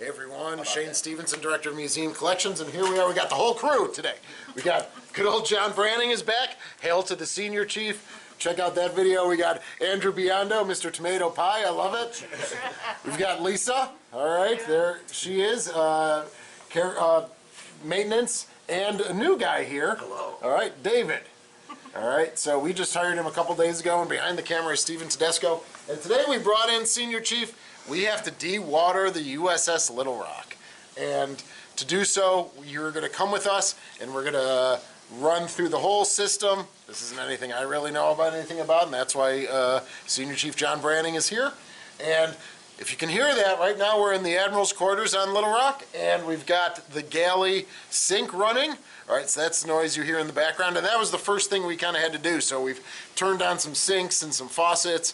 Hey everyone, Shane Stevenson, Director of Museum Collections, and here we are, we got the whole crew today. We got good old John Branning is back, hail to the Senior Chief. Check out that video. We got Andrew Biondo, Mr. Tomato Pie, I love it. We've got Lisa, all right, there she is, maintenance, and a new guy here. Hello. All right, David. All right, so we just hired him a couple days ago, and behind the camera is Steven Tedesco. And today we brought in Senior Chief. We have to dewater the USS Little Rock. And to do so, you're going to come with us, and we're going to run through the whole system. This isn't anything I really know about anything about, and that's why Senior Chief John Branning is here. And if you can hear that, right now we're in the Admiral's quarters on Little Rock, and we've got the galley sink running. All right, so that's the noise you hear in the background, and that was the first thing we kind of had to do. So we've turned on some sinks and some faucets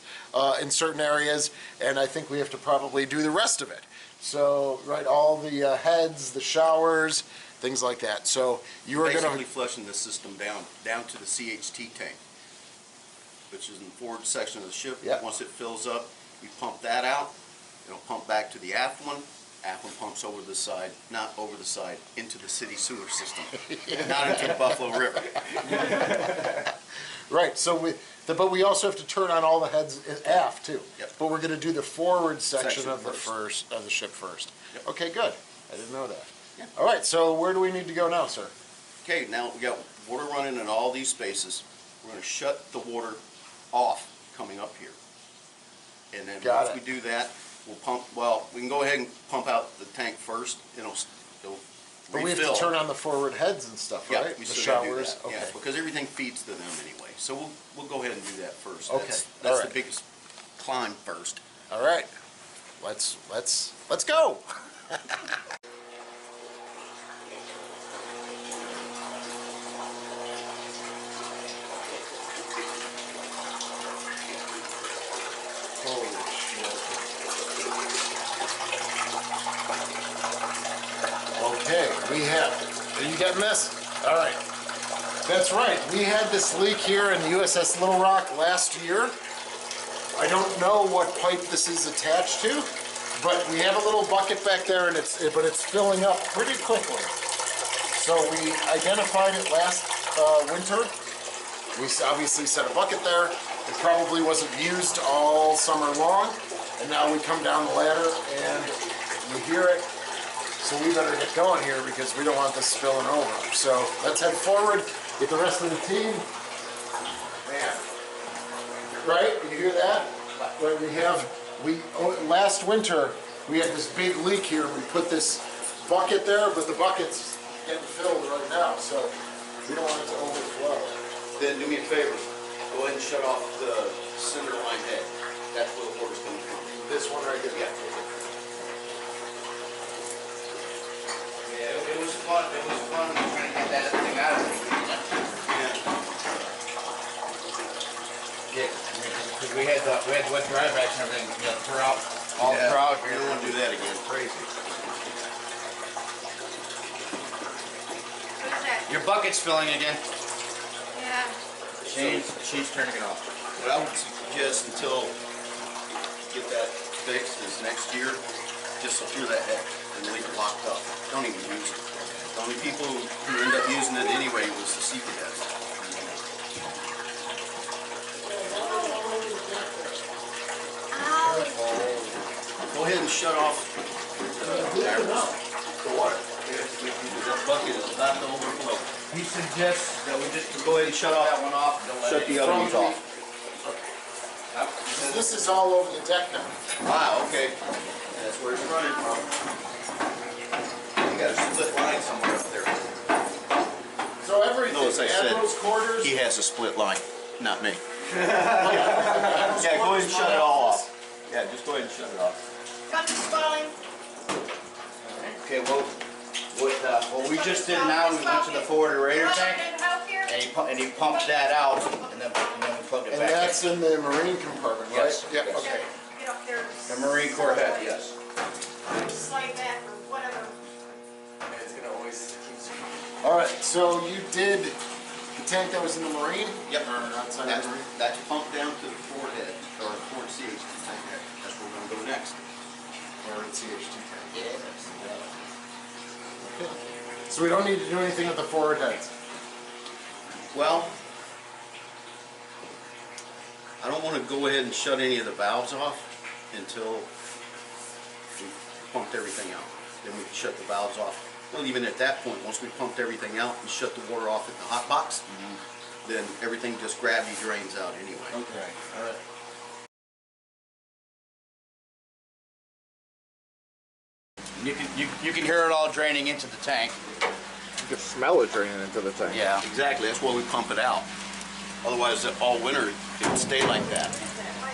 in certain areas, and I think we have to probably do the rest of it. So, right, all the heads, the showers, things like that. So you are going to basically flushing the system down to the CHT tank, which is in the forward section of the ship. Yep. Once it fills up, we pump that out. It'll pump back to the aft one. Aft one pumps over the side, not over the side, into the city sewer system, not into the Buffalo River. Right. So but we also have to turn on all the heads aft too. Yep. But we're going to do the forward section of the ship first. Yep. Okay, good. I didn't know that. Yeah. All right. So where do we need to go now, sir? Okay, now we got water running in all these spaces. We're going to shut the water off coming up here, and then once we do that, we'll pump. Well, we can go ahead and pump out the tank first. It'll But we have to turn on the forward heads and stuff, right? Yeah, we the still gotta do showers. that. Okay. Yeah, because everything feeds to them anyway. So we'll go ahead and do that first. Okay. That's All right. the biggest climb first. All right. Let's go. Holy shit. Okay, we have. Are you getting this? All right. That's right. We had this leak here in the USS Little Rock last year. I don't know what pipe this is attached to, but we have a little bucket back there, and it's filling up pretty quickly. So we identified it last winter. We obviously set a bucket there. It probably wasn't used all summer long, and now we come down the ladder and we hear it. So we better get going here because we don't want this spilling over. So let's head forward with the rest of the team. Man, right? You hear that? Right, last winter we had this big leak here. We put this bucket there, but the bucket's getting filled right now, so we don't want it to overflow. Then do me a favor. Go ahead and shut off the center line head. That's where the water's coming from. This one right here. Yeah. Yeah, it was fun. It was fun trying to get that thing out of it. Yeah, because we had wet drybacks and everything, you know, throughout You don't want to do that again. Crazy. Your bucket's filling again. Yeah. She's turning it off. What I would suggest until you get that fixed is next year, just secure that head and leave it locked up. Don't even use it. The only people who end up using it anyway was the sea cadets. Go ahead and shut off the water. That bucket is about to overflow. He suggests that we just Go ahead and shut off that one off and don't let Shut it the other ones off. This is all over the deck now. Ah, okay. That's where it's running from. You got a split line somewhere up there. So everything, No, as I said, Admiral's quarters. He has a split line, not me. Yeah, go ahead and shut it all off. Yeah, just go ahead and shut it off. Okay, well, what we just did now, we went to the forward aerator tank, and he pumped that out, and then we plugged it And back that's in the marine compartment, right? Yes. Yeah, okay. Get up there. in. The Marine Corps head, yes. Slide back or whatever. It's gonna always keep. All right, so you did the tank that was in the marine? Yep. Or outside That's, the marine? that's pumped down to the forward head, or forward CHT tank there. That's where we're gonna go next. Or the CH2 tank? Yes. So we don't need to do anything with the forward heads. Well, I don't want to go ahead and shut any of the valves off until we pumped everything out. Then we can shut the valves off. Well, even at that point, once we pumped everything out and shut the water off at the hot box, then everything just gravity drains out anyway. Okay, all right. You can hear it all draining into the tank. You can smell it draining into the tank. Yeah. Exactly, that's why we pump it out. Otherwise, all winter, it would stay like that.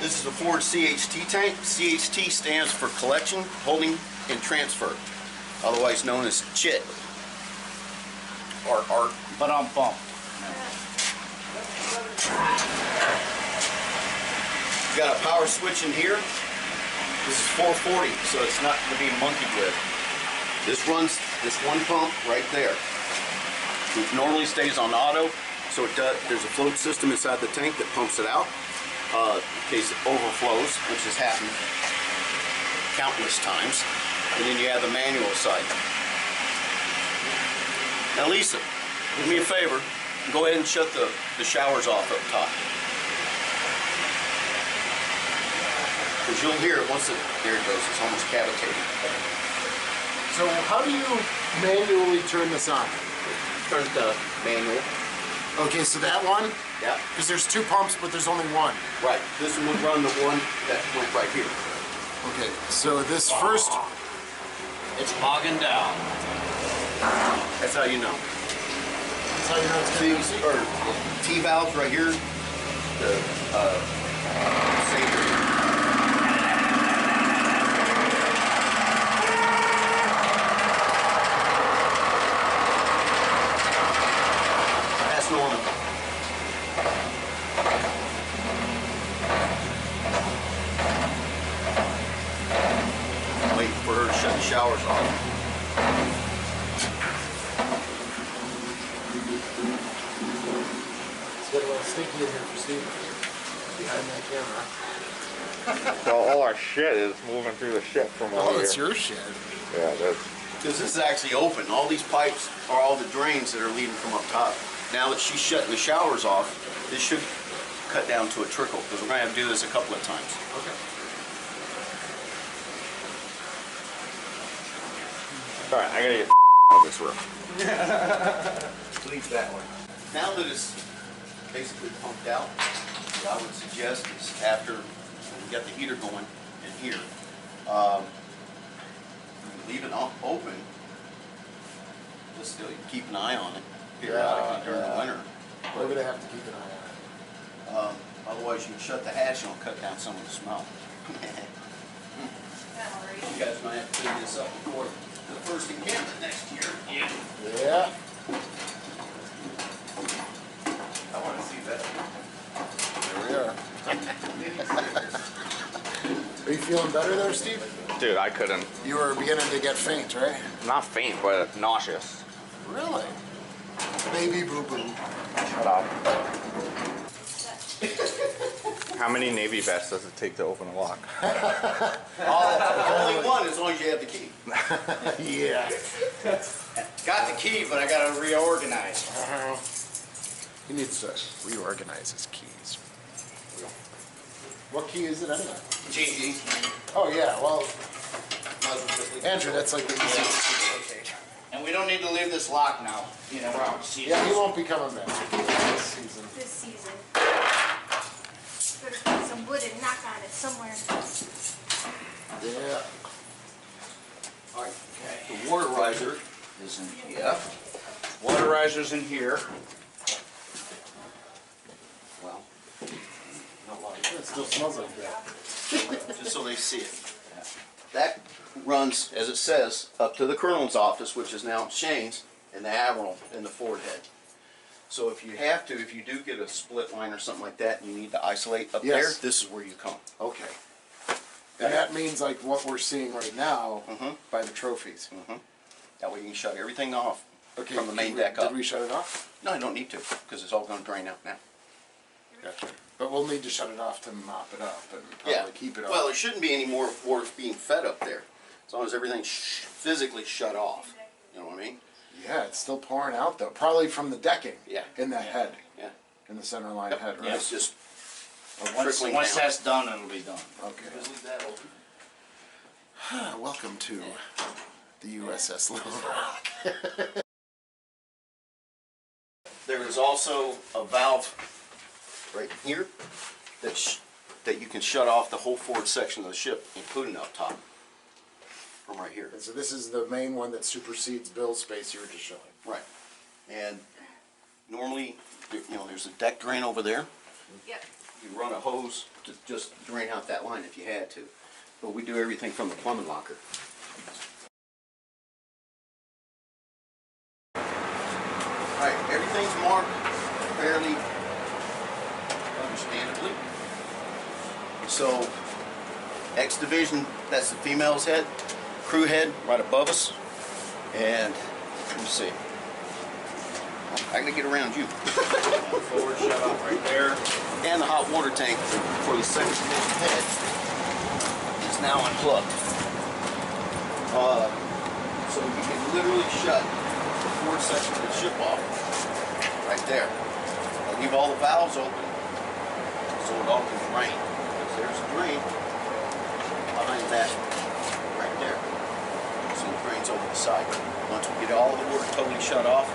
This is a Ford CHT tank. CHT stands for collection, holding, and transfer, otherwise known as CHIT. Or But on pump. you got a power switch in here. This is 440, so it's not going to be monkeyed with. This runs this one pump right there. It normally stays on auto, so it does. There's a float system inside the tank that pumps it out in case it overflows, which has happened countless times. And then you have the manual side. Now, Lisa, do me a favor. Go ahead and shut the showers off up top. Because you'll hear it once there it goes. It's almost cavitating. So how do you manually turn this on? Turn the manual. Okay, so that one? Yeah. Because there's two pumps, but there's only one. Right. This one would run the one that went right here. Okay, so this first, It's bogging down. That's how you know. that's how you know it's See, going to or T-valves right here. The saver. That's normal. Wait for her to shut the showers off. It's got a little stinky in here for Steve. Behind that camera. So all our shit is moving through the shit from over Oh, here. it's your shed. Yeah, that's. Because this is actually open. All these pipes are all the drains that are leading from up top. Now that she's shutting the showers off, this should cut down to a trickle, because we're going to have to do this a couple of times. Okay. All right, I gotta get out of this room. Leave that one. Now that it's basically pumped out, what I would suggest is after we got the heater going in here, leave it open. Just still keep an eye on it periodically during the winter. We're going to have to keep an eye on it. Otherwise, you can shut the hatch and it'll cut down some of the smell. You guys might have to clean this up before the first encampment next year. Yeah. I want to see that. There we are. Are you feeling better there, Steve? Dude, I couldn't. You were beginning to get faint, right? Not faint, but nauseous. Really? Baby boo-boo. Shut up. How many Navy vests does it take to open a lock? Only one, as long as you have the key. Yeah. Got the key, but I gotta reorganize. He needs to reorganize his keys. What key is it anyway? GG. Oh, yeah, well, Andrew, that's like the easiest. And we don't need to leave this locked now. You know, we're out of season. Yeah, he won't be coming back this season. This season. Better put some wood and knock on it somewhere. Yeah. All right, the water riser Is in here. Water riser's in here. well, It still smells like that. just so they see it. That runs, as it says, up to the colonel's office, which is now Shane's, and the admiral in the forward head. So if you have to, if you do get a split line or something like that, and you need to isolate up there, Yes. this is where you come. Okay. And that means like what we're seeing right now Mhm. by the trophies. That way you can shut everything off Okay. from the main did we- deck up. Did we shut it off? No, I don't need to, because it's all going to drain out now. Gotcha. But we'll need to shut it off to mop it up and probably keep it off. Well, there shouldn't be any more water being fed up there, as long as everything's physically shut off. You know what I mean? Yeah, it's still pouring out though. Probably from the decking. Yeah. In that head. Yeah. In the center line head, right? Yeah. It's just Once trickling down. that's done, it'll be done. Okay. Just leave that open. Welcome to the USS Little Rock. There is also a valve right here that you can shut off the whole forward section of the ship, including up top, from right here. And so this is the main one that supersedes Bill's space you were just showing. Right. And normally, there's a deck drain over there. Yep. You run a hose to just drain out that line if you had to. But we do everything from the plumbing locker. Alright, everything's marked fairly understandably. So, X division, that's the female's head, crew head right above us. And, let me see. I gotta get around you. Forward shut off right there. And the hot water tank for the second division head is now unplugged. So you can literally shut the forward section of the ship off right there. I'll leave all the valves open so it all can drain. Because there's a drain behind that right there. So it drains over the side. Once we get all the water totally shut off,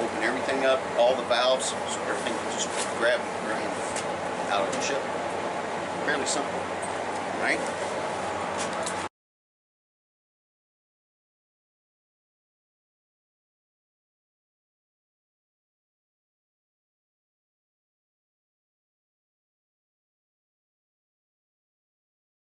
open everything up, all the valves, so everything can just grab and drain out of the ship. Fairly simple, right?